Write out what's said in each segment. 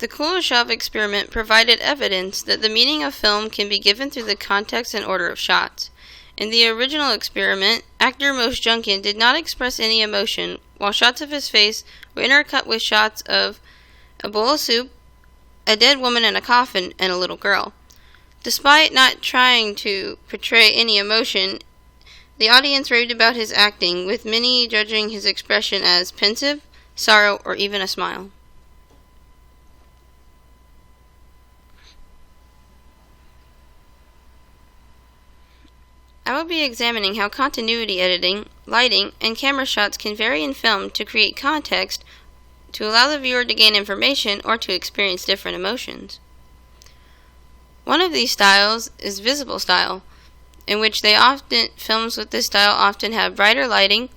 The Kuleshov experiment provided evidence that the meaning of film can be given through the context and order of shots. In the original experiment, actor Moshe Junkin did not express any emotion, while shots of his face were intercut with shots of a bowl of soup, a dead woman in a coffin, and a little girl. Despite not trying to portray any emotion, the audience raved about his acting, with many judging his expression as pensive, sorrow, or even a smile. I will be examining how continuity editing, lighting, and camera shots can vary in film to create context, to allow the viewer to gain information, or to experience different emotions. One of these styles is visible style, in which films with this style often have brighter lighting,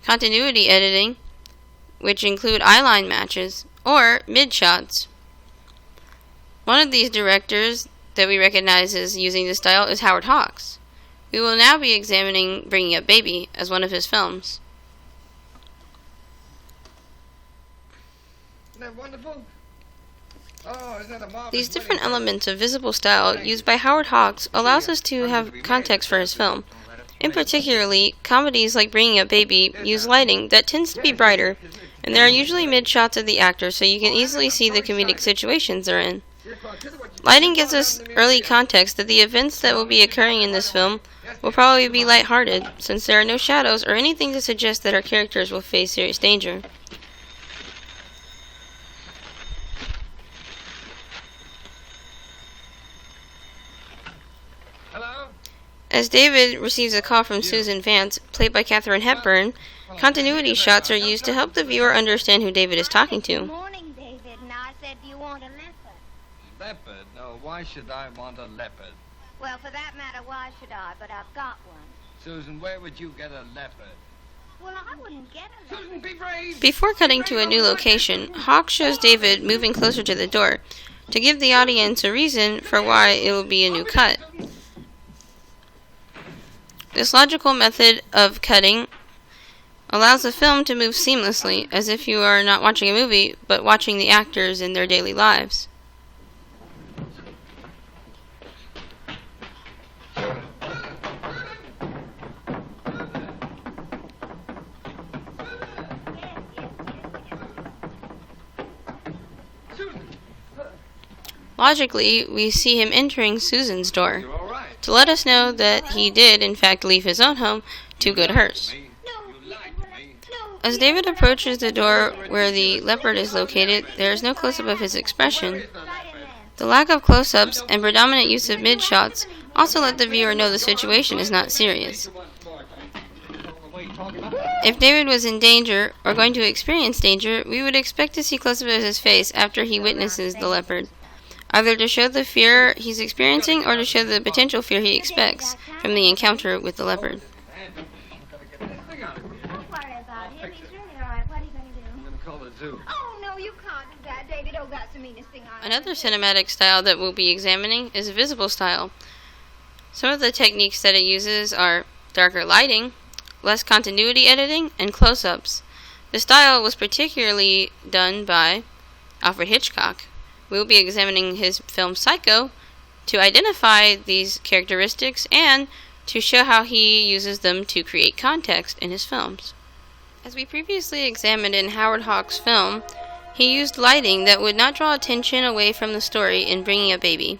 continuity editing, which include eyeline matches, or mid-shots. One of these directors that we recognize as using this style is Howard Hawks. We will now be examining Bringing Up Baby as one of his films. Isn't that wonderful? Oh, isn't that a marvelous These different wedding? elements of visible style used by Howard Hawks allows us to have context for his film. In particularly, comedies like Bringing Up Baby use lighting that tends to be brighter, and there are usually mid-shots of the actor so you can easily see the comedic situations they're in. Lighting gives us early context that the events that will be occurring in this film will probably be lighthearted, since there are no shadows or anything to suggest that our characters will face serious danger. Hello? As David receives a call from Susan Vance, played by Katharine Hepburn, continuity shots are used to help the viewer understand who David is talking Good to. morning, David, and I said, do you want a leopard? Leopard? No, why should I want a leopard? Well, for that matter, why should I? But I've got one. Susan, where would you get a leopard? Well, I wouldn't get a leopard. Susan, be brave! Before cutting to a new location, Hawk shows David moving closer to the door, to give the audience a reason for why it will be a new cut. This logical method of cutting allows the film to move seamlessly, as if you are not watching a movie, but watching the actors in their daily lives. Logically, we see him entering Susan's door, You're all right. to let us know that he did, in fact, leave his own home to go to hers. You lied to me. As David approaches the door where the leopard is located, there is no close-up of his expression. The lack of close-ups and predominant use of mid-shots also let the viewer know the situation is not serious. If David was in danger, or going to experience danger, we would expect to see close-up of his face after he witnesses the leopard, either to show the fear he's experiencing or to show the potential fear he expects from the encounter with the leopard. Don't worry about him. He's really all right. What are you going to do? I'm going to call the zoo. Oh, no, you can't do that, David. Oh, that's the meanest thing I Another cinematic style that we'll be examining is visible style. Some of the techniques that it uses are darker lighting, less continuity editing, and close-ups. The style was particularly done by Alfred Hitchcock. We will be examining his film Psycho to identify these characteristics and to show how he uses them to create context in his films. As we previously examined in Howard Hawks' film, he used lighting that would not draw attention away from the story in Bringing Up Baby,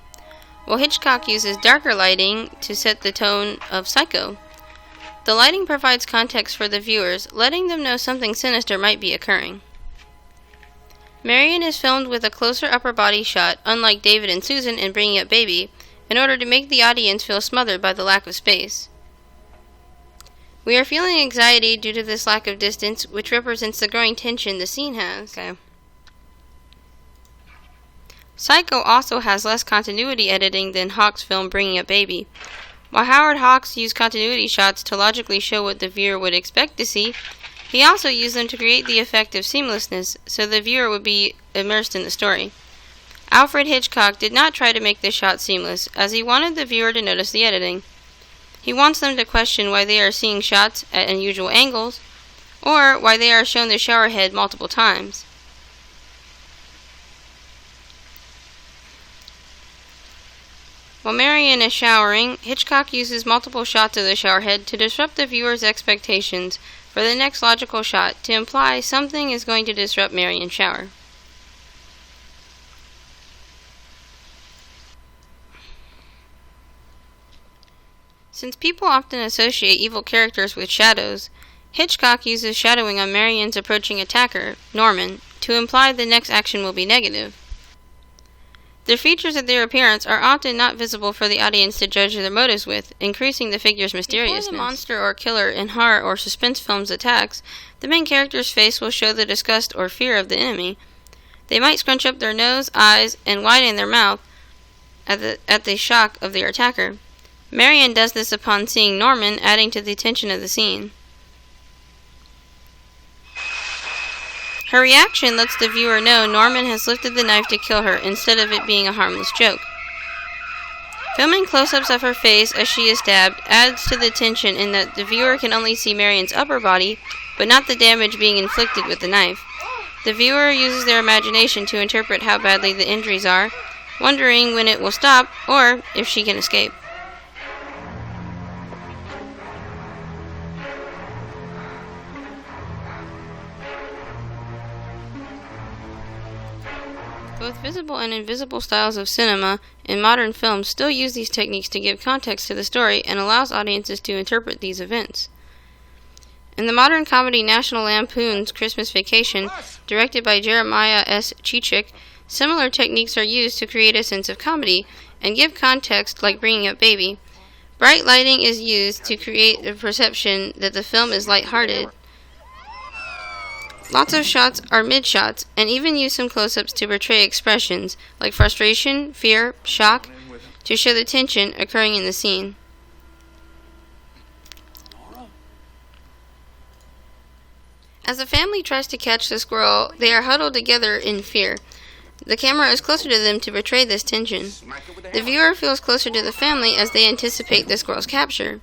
while Hitchcock uses darker lighting to set the tone of Psycho. The lighting provides context for the viewers, letting them know something sinister might be occurring. Marion is filmed with a closer upper body shot, unlike David and Susan in Bringing Up Baby, in order to make the audience feel smothered by the lack of space. We are feeling anxiety due to this lack of distance, which represents the growing tension the scene has. Psycho also has less continuity editing than Hawks' film Bringing Up Baby. While Howard Hawks used continuity shots to logically show what the viewer would expect to see, he also used them to create the effect of seamlessness, so the viewer would be immersed in the story. Alfred Hitchcock did not try to make this shot seamless, as he wanted the viewer to notice the editing. He wants them to question why they are seeing shots at unusual angles, or why they are shown the shower head multiple times. While Marion is showering, Hitchcock uses multiple shots of the showerhead to disrupt the viewer's expectations for the next logical shot to imply something is going to disrupt Marion's shower. Since people often associate evil characters with shadows, Hitchcock uses shadowing on Marion's approaching attacker, Norman, to imply the next action will be negative. The features of their appearance are often not visible for the audience to judge their motives with, increasing the figure's mysteriousness. Before the monster or killer in horror or suspense films attacks, the main character's face will show the disgust or fear of the enemy. They might scrunch up their nose, eyes, and widen their mouth at the shock of their attacker. Marion does this upon seeing Norman, adding to the tension of the scene. Her reaction lets the viewer know Norman has lifted the knife to kill her instead of it being a harmless joke. Filming close-ups of her face as she is stabbed adds to the tension in that the viewer can only see Marion's upper body, but not the damage being inflicted with the knife. The viewer uses their imagination to interpret how badly the injuries are, wondering when it will stop or if she can escape. Both visible and invisible styles of cinema in modern films still use these techniques to give context to the story and allows audiences to interpret these events. In the modern comedy National Lampoon's Christmas Vacation, directed by Jeremiah S. Chichik, similar techniques are used to create a sense of comedy and give context like bringing up baby. Bright lighting is used to create the perception that the film is lighthearted. Lots of shots are mid-shots, and even use some close-ups to portray expressions like frustration, fear, shock, to show the tension occurring in the scene. As the family tries to catch the squirrel, they are huddled together in fear. The camera is closer to them to portray this tension. The viewer feels closer to the family as they anticipate the squirrel's capture.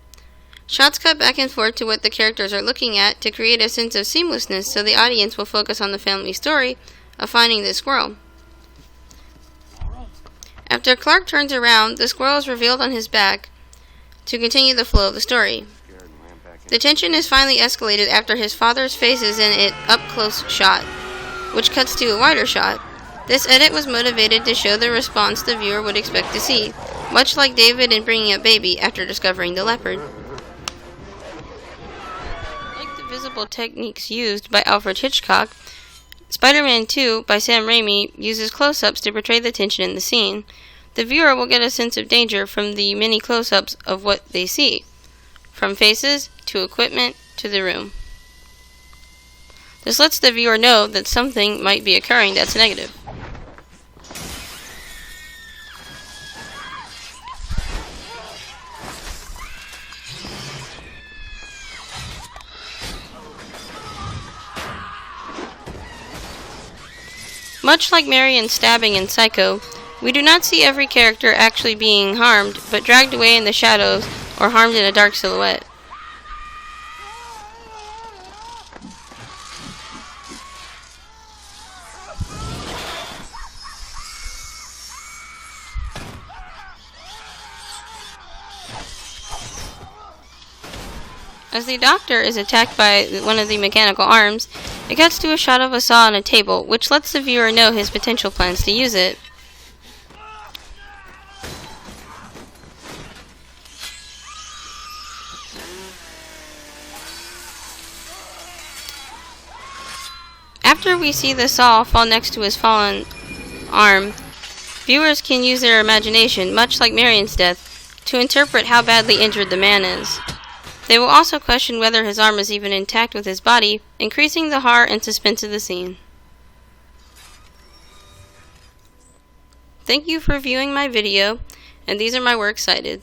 Shots cut back and forth to what the characters are looking at to create a sense of seamlessness so the audience will focus on the family story of finding the squirrel. After Clark turns around, the squirrel is revealed on his back to continue the flow of the story. The tension is finally escalated after his father's face is in an up-close shot, which cuts to a wider shot. This edit was motivated to show the response the viewer would expect to see, much like David in Bringing Up Baby after discovering the leopard. Visible techniques used by Alfred Hitchcock, Spider-Man 2 by Sam Raimi uses close-ups to portray the tension in the scene. The viewer will get a sense of danger from the many close-ups of what they see, from faces to equipment to the room. This lets the viewer know that something might be occurring that's negative. Much like Marion's stabbing in Psycho, we do not see every character actually being harmed, but dragged away in the shadows or harmed in a dark silhouette. As the doctor is attacked by one of the mechanical arms, it cuts to a shot of a saw on a table, which lets the viewer know his potential plans to use it. After we see the saw fall next to his fallen arm, viewers can use their imagination, much like Marion's death, to interpret how badly injured the man is. They will also question whether his arm is even intact with his body, increasing the horror and suspense of the scene. Thank you for viewing my video, and these are my works cited.